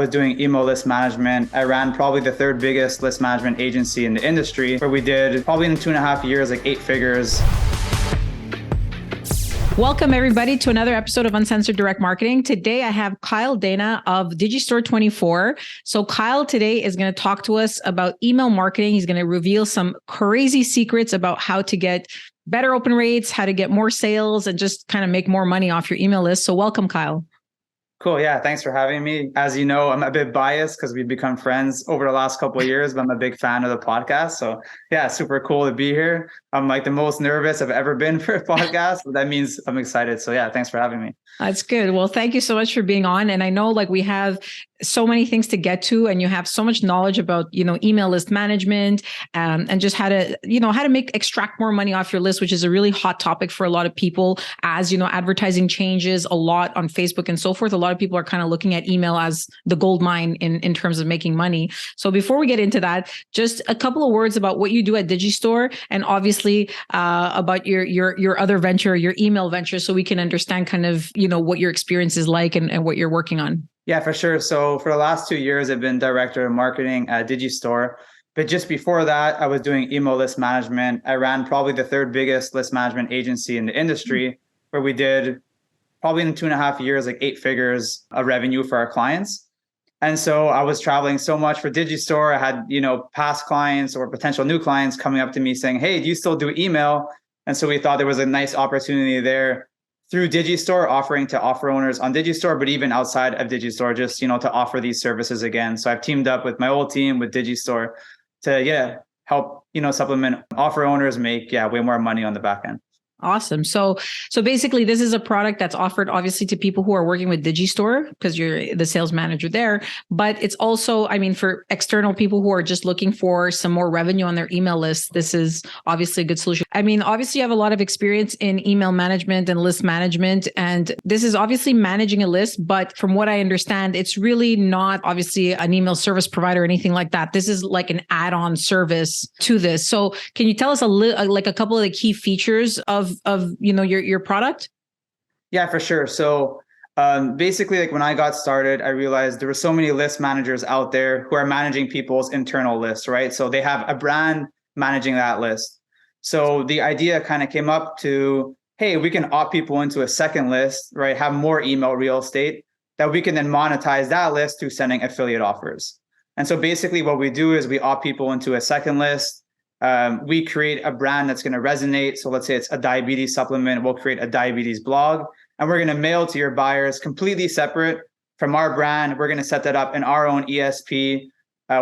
was doing email list management. I ran probably the third biggest list management agency in the industry, where we did probably in 2.5 years, like 8 figures. Welcome everybody to another episode of Uncensored Direct Marketing. Today I have Kyle Dana of Digistore24. So Kyle today is going to talk to us about email marketing. He's going to reveal some crazy secrets about how to get better open rates, how to get more sales, and just kind of make more money off your email list. So welcome, Kyle. Cool. Yeah. Thanks for having me. As you know, I'm a bit biased because we've become friends over the last couple of years, but I'm a big fan of the podcast. So yeah, super cool to be here. I'm like the most nervous I've ever been for a podcast, but that means I'm excited. So yeah, thanks for having me. That's good. Well, thank you so much for being on. And I know like we have so many things to get to, and you have so much knowledge about, email list management, and just how to extract more money off your list, which is a really hot topic for a lot of people. As advertising changes a lot on Facebook and so forth. A lot of people are kind of looking at email as the gold mine in terms of making money. So before we get into that, just a couple of words about what you do at Digistore, and obviously about your other venture, your email venture, so we can understand kind of, what your experience is like and what you're working on. Yeah, for sure. So for the last 2 years, I've been director of marketing at Digistore. But just before that, I was doing email list management. I ran probably the third biggest list management agency in the industry, where we did probably in 2.5 years, like 8 figures of revenue for our clients. And so I was traveling so much for Digistore. I had, past clients or potential new clients coming up to me saying, "Hey, do you still do email?" And so we thought there was a nice opportunity there through Digistore, offering to offer owners on Digistore, but even outside of Digistore, just, to offer these services again. So I've teamed up with my old team with Digistore to, help, supplement offer owners make, way more money on the back end. Awesome. So basically this is a product that's offered obviously to people who are working with Digistore because you're the sales manager there, but it's also, for external people who are just looking for some more revenue on their email list, this is obviously a good solution. Obviously you have a lot of experience in email management and list management, and this is obviously managing a list, but from what I understand, it's really not obviously an email service provider or anything like that. This is like an add-on service to this. So can you tell us a couple of the key features of your product? Yeah, for sure. So basically, like when I got started, I realized there were so many list managers out there who are managing people's internal lists, right? So they have a brand managing that list. So the idea kind of came up to, hey, we can opt people into a second list, right? Have more email real estate that we can then monetize that list through sending affiliate offers. And so basically what we do is we opt people into a second list. We create a brand that's going to resonate. So let's say it's a diabetes supplement. We'll create a diabetes blog, and we're going to mail to your buyers completely separate from our brand. We're going to set that up in our own ESP.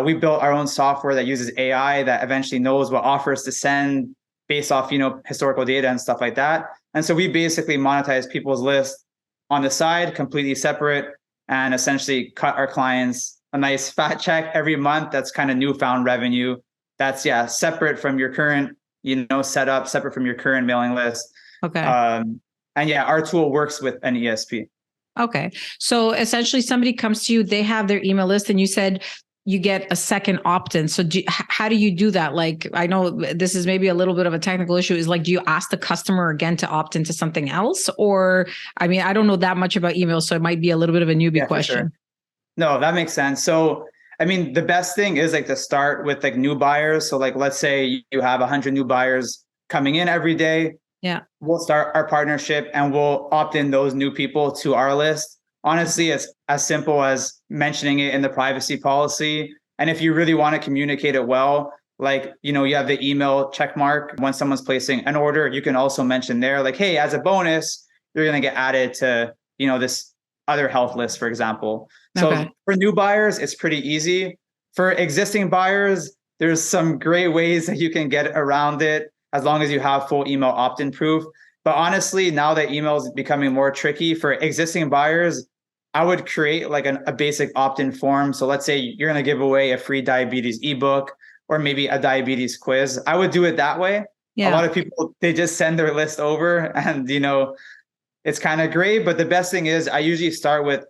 We built our own software that uses AI that eventually knows what offers to send based off, historical data and stuff like that. And so we basically monetize people's lists on the side, completely separate, and essentially cut our clients a nice fat check every month. That's kind of newfound revenue. That's separate from your current, setup, separate from your current mailing list. Okay. Our tool works with an ESP. Okay. So essentially somebody comes to you, they have their email list, and you said you get a second opt-in. So how do you do that? Like, I know this is maybe a little bit of a technical issue, is like, do you ask the customer again to opt into something else? Or, I don't know that much about email, so it might be a little bit of a newbie question. Sure. No, that makes sense. So the best thing is like to start with like new buyers. So like, let's say you have 100 new buyers coming in every day. Yeah. We'll start our partnership and we'll opt in those new people to our list. Honestly, it's as simple as mentioning it in the privacy policy. And if you really want to communicate it well, like, you have the email check mark. When someone's placing an order, you can also mention there like, hey, as a bonus, you're going to get added to, this other health list, for example. So okay. For new buyers, it's pretty easy. For existing buyers, there's some great ways that you can get around it as long as you have full email opt-in proof. But honestly, now that email is becoming more tricky for existing buyers, I would create like a basic opt-in form. So let's say you're going to give away a free diabetes ebook or maybe a diabetes quiz. I would do it that way. Yeah. A lot of people, they just send their list over and, it's kind of great. But the best thing is I usually start with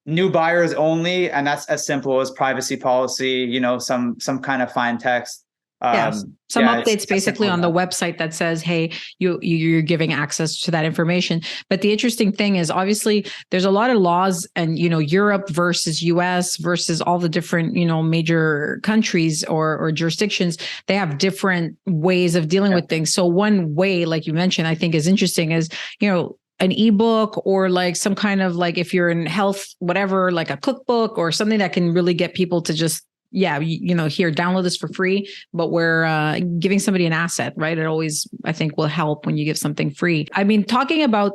new buyers only. And that's as simple as privacy policy, some kind of fine text. Yes. Some Yeah, updates it's as basically simple as on the that. website that says, hey, you're giving access to that information. But the interesting thing is obviously there's a lot of laws and, Europe versus US versus all the different, major countries or jurisdictions, they have different ways of dealing Yeah. with things. So one way, like you mentioned, I think is interesting is, an ebook or like some kind of like if you're in health, whatever, like a cookbook or something that can really get people to just here, download this for free, but we're giving somebody an asset, right? It always, I think, will help when you give something free. I mean, talking about,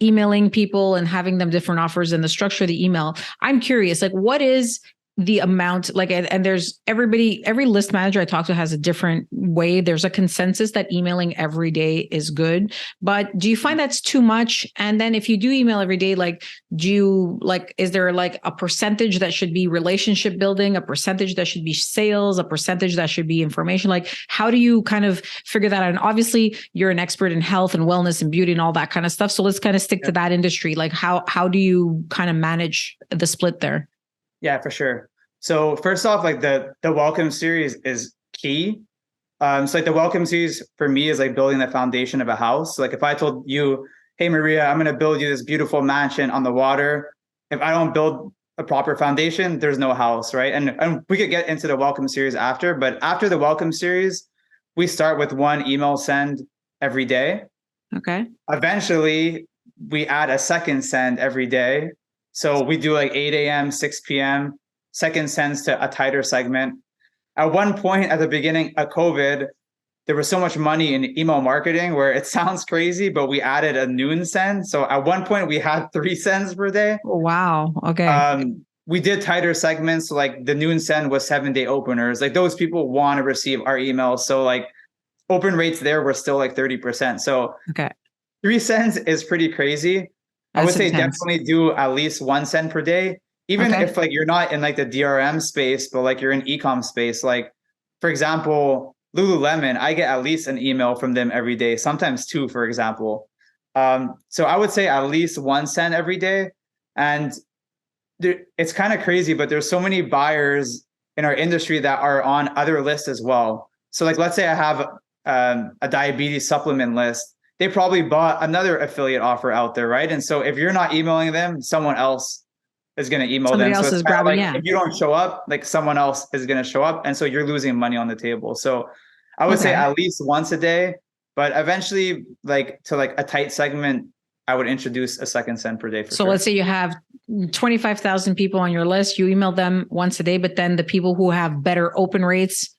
emailing people and having them different offers and the structure of the email, I'm curious, like, what is the amount like and there's every list manager I talk to has a different way. There's a consensus that emailing every day is good, but do you find that's too much? And then if you do email every day, like is there like a percentage that should be relationship building, a percentage that should be sales, a percentage that should be information? Like how do you kind of figure that out? And obviously you're an expert in health and wellness and beauty and all that kind of stuff, so let's kind of stick to that industry. Like how do you kind of manage the split there? Yeah, for sure. So first off, like the welcome series is key. So like the welcome series for me is like building the foundation of a house. So like if I told you, hey Maria, I'm gonna build you this beautiful mansion on the water. If I don't build a proper foundation, there's no house, right? And we could get into the welcome series after, but after the welcome series, we start with one email send every day. Okay. Eventually, we add a second send every day. So we do like 8 a.m., 6 p.m., second sends to a tighter segment. At one point at the beginning of COVID, there was so much money in email marketing where it sounds crazy, but we added a noon send. So at one point we had 3 sends per day. Wow. Okay. We did tighter segments. So like the noon send was 7-day openers. Like those people want to receive our emails. So like open rates there were still like 30%. So okay. 3 cents is pretty crazy. I would say intense. definitely do at least 1 cent per day. Even if like you're not in like the DRM space, but like you're in ecom space. Like for example, Lululemon, I get at least an email from them every day, sometimes 2, for example. So I would say at least 1 cent every day. And it's kind of crazy, but there's so many buyers in our industry that are on other lists as well. So like, let's say I have a diabetes supplement list. They probably bought another affiliate offer out there, right? And so if you're not emailing them, someone else is going to email Somebody them. else So it's is grabbing, like if you don't show up, like someone else is going to show up. And so you're losing money on the table. So I would say at least once a day, but eventually like to like a tight segment, I would introduce a second send per day for So sure. let's say you have 25,000 people on your list, you email them once a day, but then the people who have better open rates,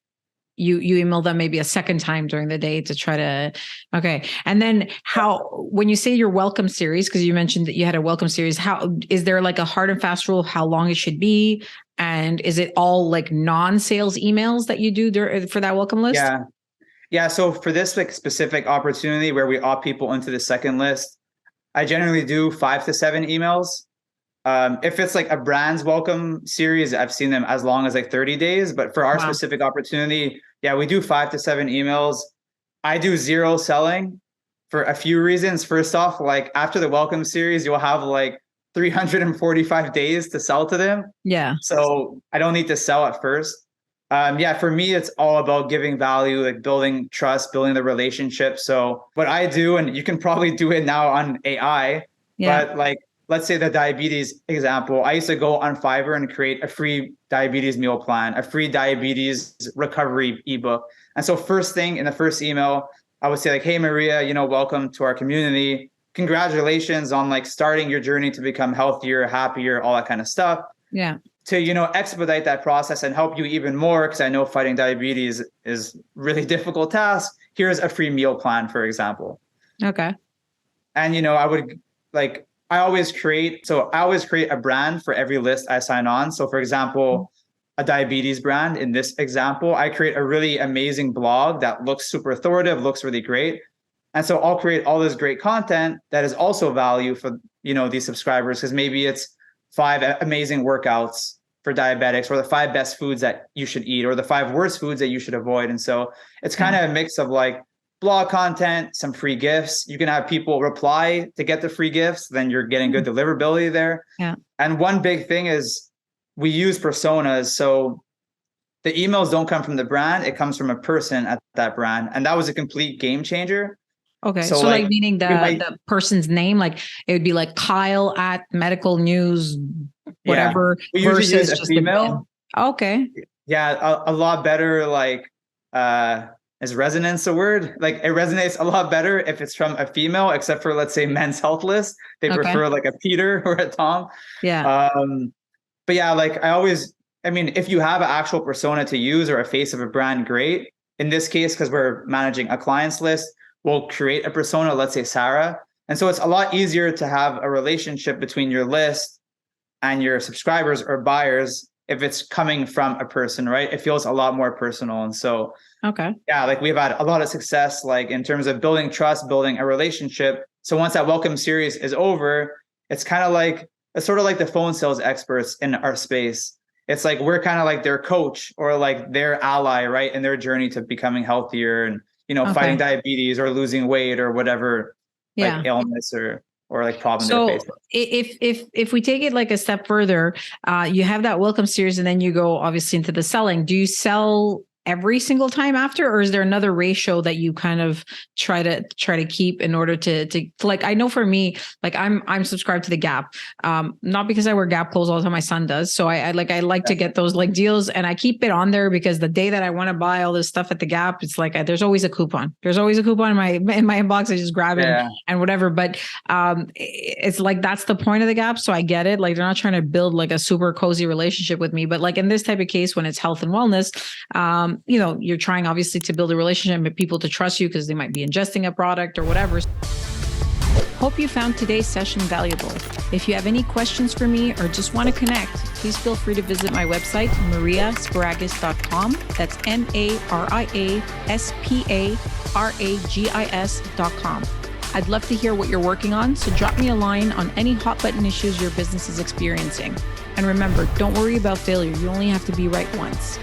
you email them maybe a second time during the day to try to, okay. And then when you say your welcome series, because you mentioned that you had a welcome series, how is there like a hard and fast rule how long it should be? And is it all like non-sales emails that you do for that welcome list? Yeah. So for this like specific opportunity where we opt people into the second list, I generally do 5 to 7 emails. If it's like a brand's welcome series, I've seen them as long as like 30 days. But for our specific opportunity, yeah, we do 5 to 7 emails. I do 0 selling for a few reasons. First off, like after the welcome series, you'll have like 345 days to sell to them. Yeah. So I don't need to sell at first. Yeah, for me, it's all about giving value, like building trust, building the relationship. So what I do, and you can probably do it now on AI, but like, let's say the diabetes example, I used to go on Fiverr and create a free diabetes meal plan, a free diabetes recovery ebook. And so first thing in the first email, I would say like, hey, Maria, welcome to our community. Congratulations on like starting your journey to become healthier, happier, all that kind of stuff. Yeah. To, expedite that process and help you even more, because I know fighting diabetes is really difficult task. Here's a free meal plan, for example. Okay. And, I would like, I always create a brand for every list I sign on. So for example, a diabetes brand in this example, I create a really amazing blog that looks super authoritative, looks really great. And so I'll create all this great content that is also value for, these subscribers, because maybe it's 5 amazing workouts for diabetics, or the 5 best foods that you should eat, or the 5 worst foods that you should avoid. And so it's kind of a mix of like blog content, some free gifts. You can have people reply to get the free gifts, then you're getting good deliverability there. Yeah. And one big thing is we use personas. So the emails don't come from the brand, it comes from a person at that brand. And that was a complete game changer. Okay. So So like meaning might- the person's name, like it would be like Kyle at Medical News, Yeah. whatever, We usually versus use a just the female. brand. Okay. Yeah, a lot better, like is resonance a word? Like it resonates a lot better if it's from a female, except for, let's say, Men's Health List. They Okay. prefer like a Peter or a Tom. Yeah. But yeah, like I mean, if you have an actual persona to use or a face of a brand, great. In this case, because we're managing a client's list, we'll create a persona, let's say Sarah. And so it's a lot easier to have a relationship between your list and your subscribers or buyers if it's coming from a person, right? It feels a lot more personal. And so, Okay. yeah, like we've had a lot of success, like in terms of building trust, building a relationship. So once that welcome series is over, it's sort of like the phone sales experts in our space. It's like we're kind of like their coach or like their ally, right, in their journey to becoming healthier and, Okay. fighting diabetes or losing weight or whatever, Yeah. like illness or like problem So they're facing. if we take it like a step further, you have that welcome series and then you go obviously into the selling. Do you sell every single time after, or is there another ratio that you kind of try to keep in order to like, I know for me, like I'm subscribed to the Gap, not because I wear Gap clothes all the time, my son does. So I like to get those like deals, and I keep it on there because the day that I want to buy all this stuff at the Gap, it's like, there's always a coupon. There's always a coupon in my inbox. I just grab it and whatever. But it's like, that's the point of the Gap. So I get it. Like they're not trying to build like a super cozy relationship with me, but like in this type of case, when it's health and wellness, you're trying obviously to build a relationship with people to trust you because they might be ingesting a product or whatever. Hope you found today's session valuable. If you have any questions for me or just want to connect, please feel free to visit my website, mariasparagas.com. That's MariaSparagis.com. I'd love to hear what you're working on, so drop me a line on any hot button issues your business is experiencing. And remember, don't worry about failure. You only have to be right once.